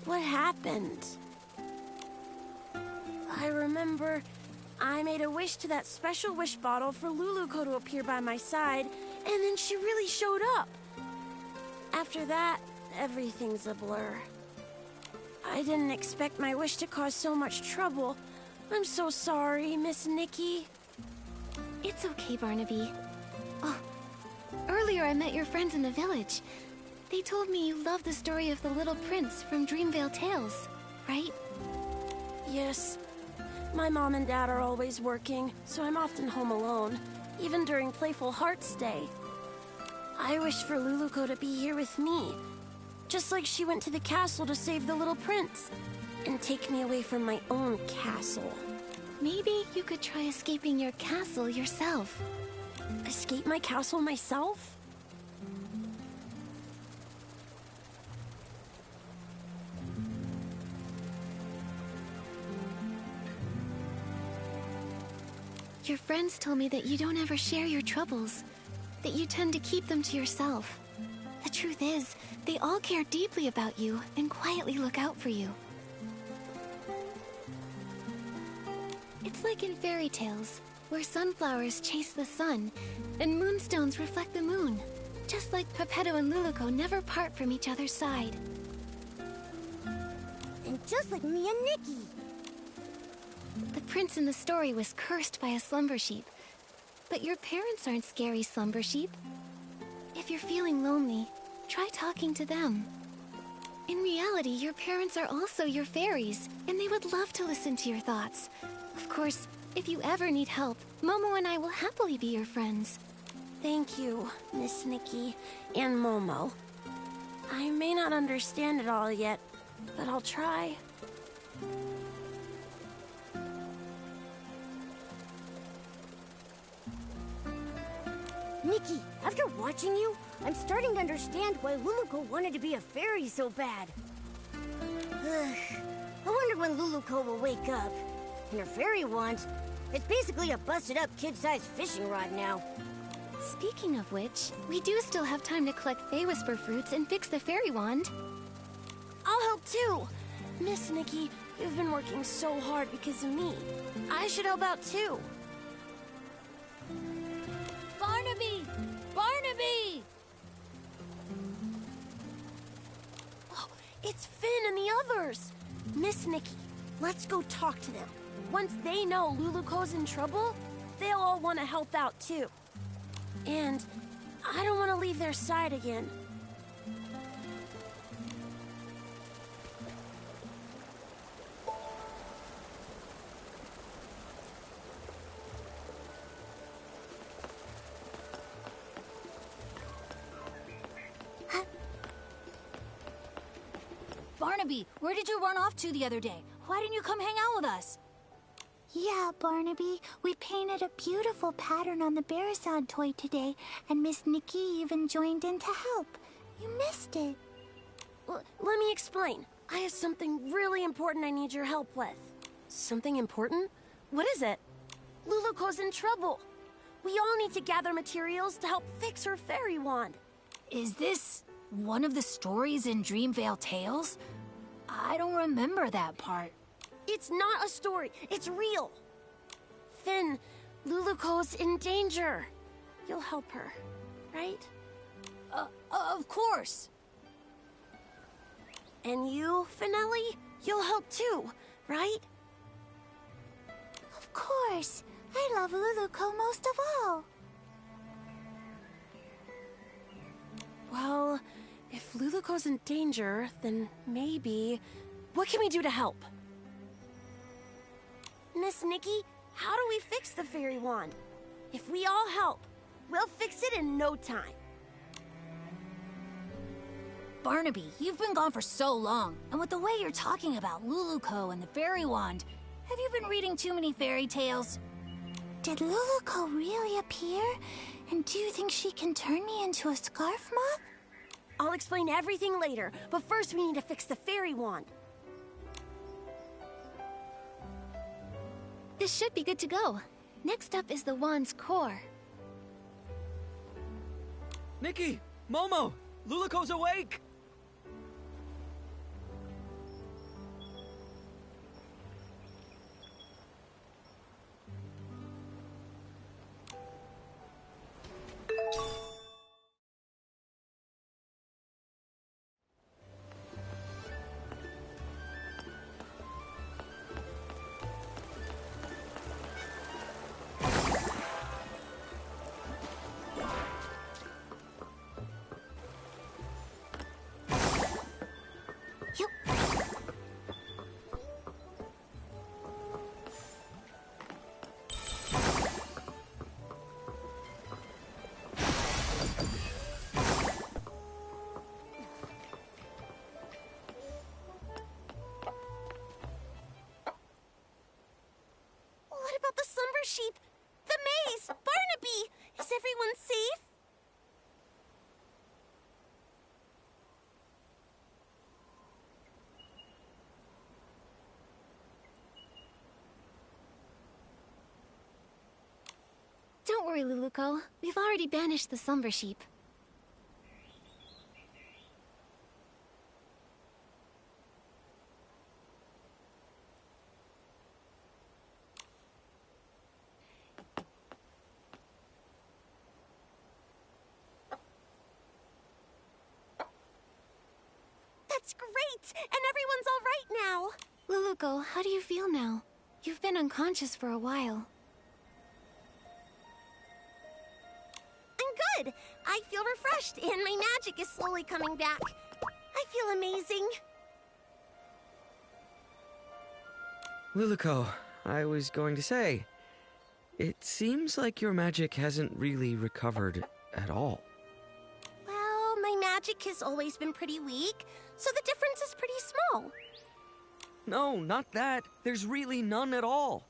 What happened? I remember I made a wish to that special wish bottle for Lulukko to appear by my side, and then she really showed up. After that, everything's a blur. I didn't expect my wish to cause so much trouble. I'm so sorry, Miss Nikki. It's okay, Barnaby. Oh, earlier I met your friends in the village. They told me you love the story of the little prince from Dreamvale Tales, right? Yes. My mom and dad are always working, so I'm often home alone, even during Playful Hearts Day. I wish for Lulukko to be here with me, just like she went to the castle to save the little prince, and take me away from my own castle. Maybe you could try escaping your castle yourself. Escape my castle myself? Your friends told me that you don't ever share your troubles, that you tend to keep them to yourself. The truth is, they all care deeply about you and quietly look out for you. It's like in fairy tales, where sunflowers chase the sun, and moonstones reflect the moon. Just like Peppetto and Lulukko never part from each other's side. And just like me and Nikki. The prince in the story was cursed by a slumber sheep. But your parents aren't scary slumber sheep. If you're feeling lonely, try talking to them. In reality, your parents are also your fairies, and they would love to listen to your thoughts. Of course, if you ever need help, Momo and I will happily be your friends. Thank you, Miss Nikki and Momo. I may not understand it all yet, but I'll try. Nikki, after watching you, I'm starting to understand why Lulukko wanted to be a fairy so bad. I wonder when Lulukko will wake up. And her fairy wand, it's basically a busted-up kid-sized fishing rod now. Speaking of which, we do still have time to collect Fey Whisper fruits and fix the fairy wand. I'll help too. Miss Nikki, you've been working so hard because of me. I should help out too. Barnaby! Barnaby! Oh, it's Finn and the others. Miss Nikki, let's go talk to them. Once they know Lulukko's in trouble, they'll all want to help out too. And I don't want to leave their side again. Barnaby, where did you run off to the other day? Why didn't you come hang out with us? Yeah, Barnaby, we painted a beautiful pattern on the Barasod toy today, and Miss Nikki even joined in to help. You missed it. Let me explain. I have something really important I need your help with. Something important? What is it? Lulukko's in trouble. We all need to gather materials to help fix her fairy wand. Is this one of the stories in Dreamvale Tales? I don't remember that part. It's not a story. It's real. Finn, Lulukko's in danger. You'll help her, right? Of course. And you, Finelli? You'll help too, right? Of course. I love Lulukko most of all. Well, if Lulukko's in danger, then maybe... What can we do to help? Miss Nikki, how do we fix the fairy wand? If we all help, we'll fix it in no time. Barnaby, you've been gone for so long, and with the way you're talking about Lulukko and the fairy wand, have you been reading too many fairy tales? Did Lulukko really appear? And do you think she can turn me into a scarf moth? I'll explain everything later, but first we need to fix the fairy wand. This should be good to go. Next up is the wand's core. Nikki! Momo! Lulukko's awake! What about the Slumber sheep? The maze! Barnaby! Is everyone safe? Don't worry, Lulukko. We've already banished the Slumber sheep. That's great! And everyone's all right now! Lulukko, how do you feel now? You've been unconscious for a while. I'm good! I feel refreshed, and my magic is slowly coming back. I feel amazing. Lulukko, I was going to say, it seems like your magic hasn't really recovered at all. Well, my magic has always been pretty weak, so the difference is pretty small. No, not that. There's really none at all.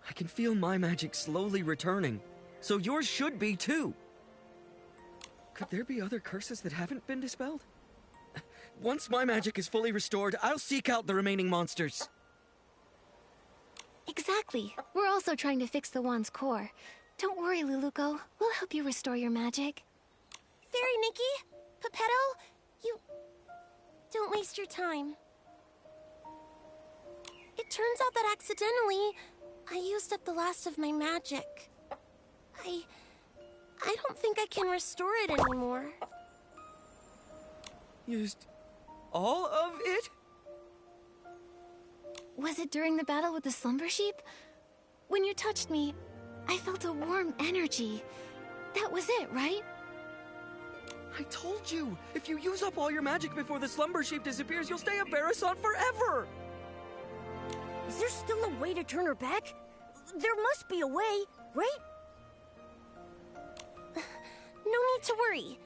I can feel my magic slowly returning, so yours should be too. Could there be other curses that haven't been dispelled? Once my magic is fully restored, I'll seek out the remaining monsters. Exactly. We're also trying to fix the wand's core. Don't worry, Lulukko. We'll help you restore your magic. Fairy Nikki, Pepetto, you... don't waste your time. It turns out that accidentally, I used up the last of my magic. I don't think I can restore it anymore. Used all of it? Was it during the battle with the Slumber sheep? When you touched me, I felt a warm energy. That was it, right? I told you! If you use up all your magic before the Slumber sheep disappears, you'll stay a Barrason forever! Is there still a way to turn her back? There must be a way, right? No need to worry.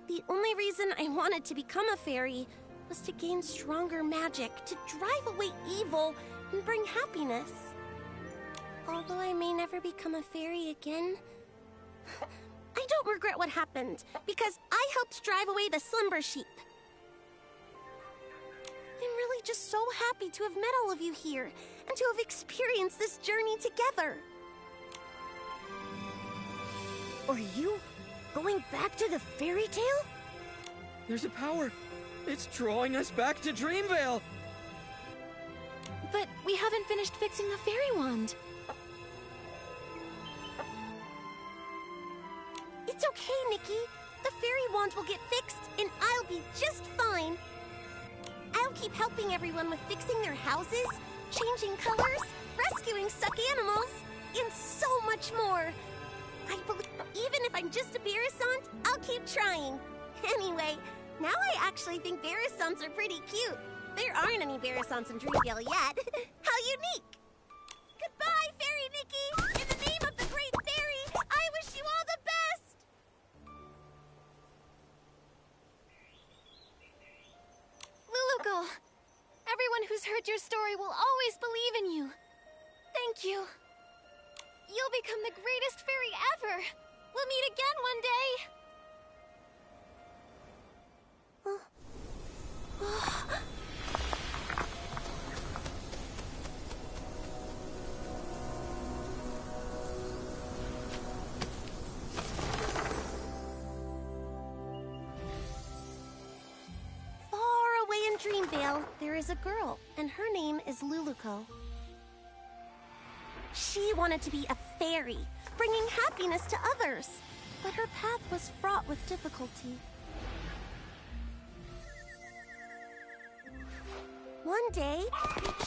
The only reason I wanted to become a fairy was to gain stronger magic, to drive away evil and bring happiness. Although I may never become a fairy again, I don't regret what happened, because I helped drive away the Slumber sheep. I'm really just so happy to have met all of you here, and to have experienced this journey together. Are you going back to the fairy tale? There's a power. It's drawing us back to Dreamvale. But we haven't finished fixing the fairy wand. It's okay, Nikki. The fairy wand will get fixed, and I'll be just fine. I'll keep helping everyone with fixing their houses, changing colors, rescuing stuck animals, and so much more. I believe even if I'm just a Barrason, I'll keep trying. Anyway, now I actually think Barrisons are pretty cute. There aren't any Barrisons in Dreamville yet. How unique! Goodbye, Fairy Nikki! In the name of the Great Fairy, I wish you all the best! Lulukko, everyone who's heard your story will always believe in you. Thank you. You'll become the greatest fairy ever. We'll meet again one day. Far away in Dreamvale, there is a girl, and her name is Lulukko. She wanted to be a fairy, bringing happiness to others, but her path was fraught with difficulty. One day,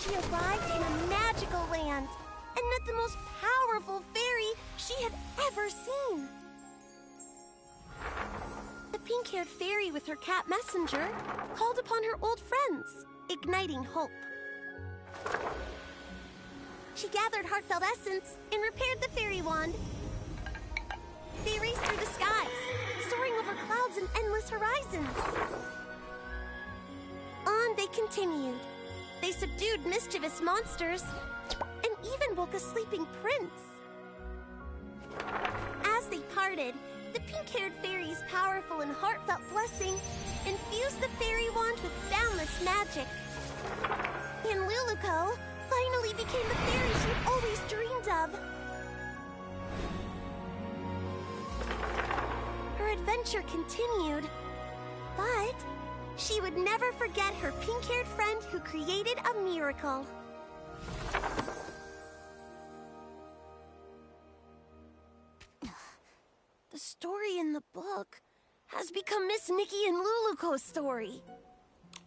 she arrived in a magical land and met the most powerful fairy she had ever seen. The pink-haired fairy with her cat messenger called upon her old friends, igniting hope. She gathered heartfelt essence and repaired the fairy wand. They raced through the skies, soaring over clouds and endless horizons. On they continued. They subdued mischievous monsters and even woke a sleeping prince. As they parted, the pink-haired fairy's powerful and heartfelt blessing infused the fairy wand with boundless magic. And Lulukko finally became the fairy she'd always dreamed of. Her adventure continued, but she would never forget her pink-haired friend who created a miracle. The story in the book has become Miss Nikki and Lulukko's story.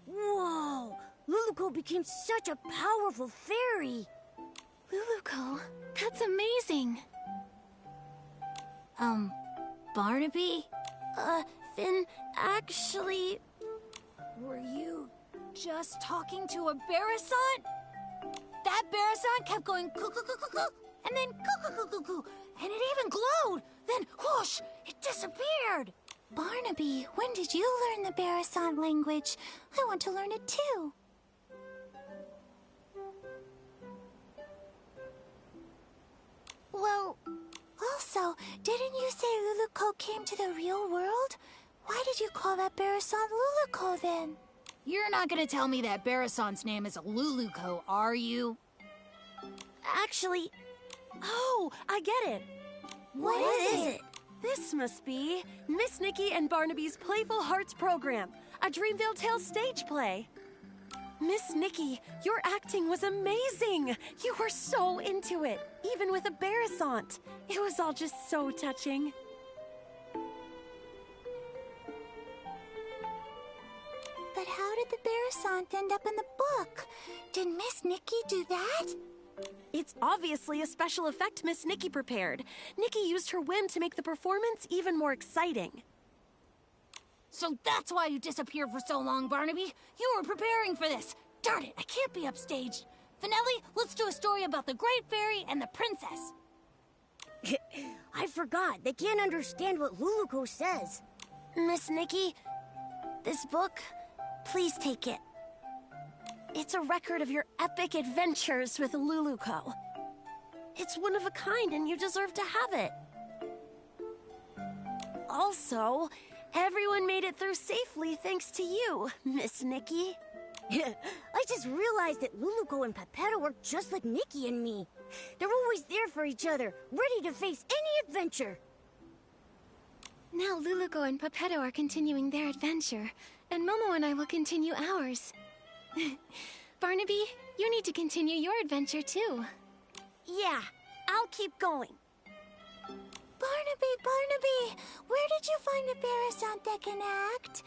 Whoa! Lulukko became such a powerful fairy! Lulukko, that's amazing. Barnaby? Finn, actually... Were you just talking to a Barrison? That Barrison kept going coo-coo-coo-coo-coo, and then coo-coo-coo-coo-coo, and it even glowed. Then whoosh, it disappeared. Barnaby, when did you learn the Barrison language? I want to learn it too. Well, also, didn't you say Lulukko came to the real world? Why did you call that Barrison Lulukko then? You're not gonna tell me that Barrison's name is Lulukko, are you? Actually... Oh, I get it. What is it? This must be Miss Nikki and Barnaby's Playful Hearts program, a Dreamville Tales stage play. Miss Nikki, your acting was amazing. You were so into it, even with a Barrisont. It was all just so touching. But how did the Barrison end up in the book? Did Miss Nikki do that? It's obviously a special effect Miss Nikki prepared. Nikki used her whim to make the performance even more exciting. So that's why you disappeared for so long, Barnaby. You were preparing for this. Darn it, I can't be upstaged. Finelli, let's do a story about the Great Fairy and the Princess. I forgot. They can't understand what Lulukko says. Miss Nikki, this book, please take it. It's a record of your epic adventures with Lulukko. It's one of a kind and you deserve to have it. Also, everyone made it through safely thanks to you, Miss Nikki. I just realized that Lulukko and Pepetto are just like Nikki and me. They're always there for each other, ready to face any adventure. Now Lulukko and Pepetto are continuing their adventure, and Momo and I will continue ours. Barnaby, you need to continue your adventure too. Yeah, I'll keep going. Barnaby, where did you find a Barrison that can act?